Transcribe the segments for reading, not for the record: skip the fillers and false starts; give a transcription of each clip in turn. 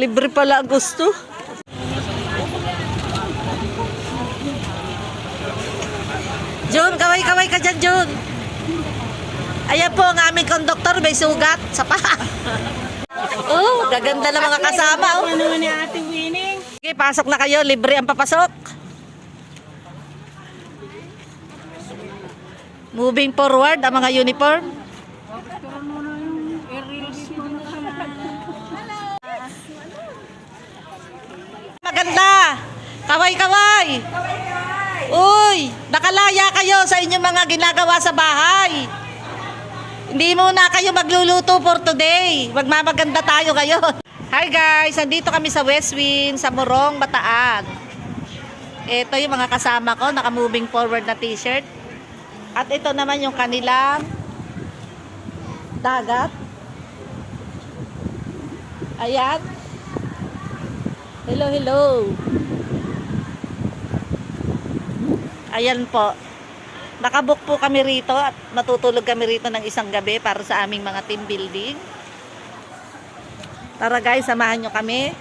Libre pala ang gusto. Jun, kaway-kaway ka dyan, Jun. Ayan po ang aming konduktor, may sugat sa paa. Oh, gaganda na mga kasama. Oh. Ano ni Ate Winning? Okay, pasok na kayo. Libre ang papasok. Moving forward ang mga uniform. Maganda. Kaway-kaway. Uy, nakalaya kayo sa inyong mga ginagawa sa bahay. Hindi muna kayo magluluto for today. Magmamaganda tayo ngayon. Hi guys, nandito kami sa Westwind, sa Morong, Bataan. Ito yung mga kasama ko, naka-moving forward na t-shirt. At ito naman yung kanilang dagat. Ayan. Hello, hello. Ayan po. Nakabook po kami rito at matutulog kami rito ng isang gabi para sa aming mga team building. Tara guys, samahan nyo kami.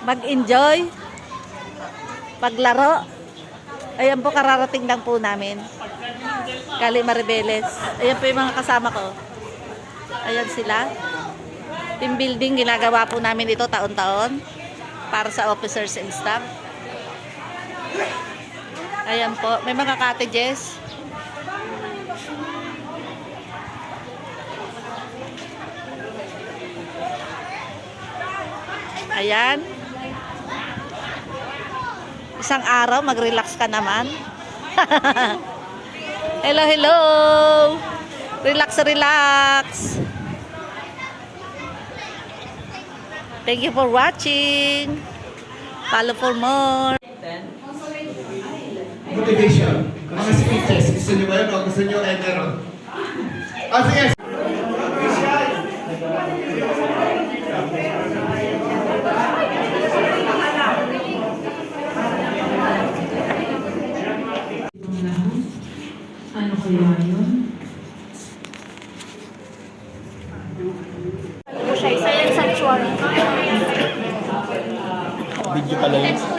Mag-enjoy. Paglaro. Ayan po, kararating lang po namin. Kali Maribeles. Ayan po yung mga kasama ko. Ayan sila. Team building, ginagawa po namin ito taon-taon para sa officers and staff. Ayan po, may mga cottages. Ayan. Isang araw, mag-relax ka naman. Hello, hello. Relax, relax. Thank you for watching. Follow for more. Motivation. Mga speeches. Gusto nyo ba yun o gusto nyo ay meron? Sige. Ano kaya yun? Siya, isa yung sanctuary. Video pala yun.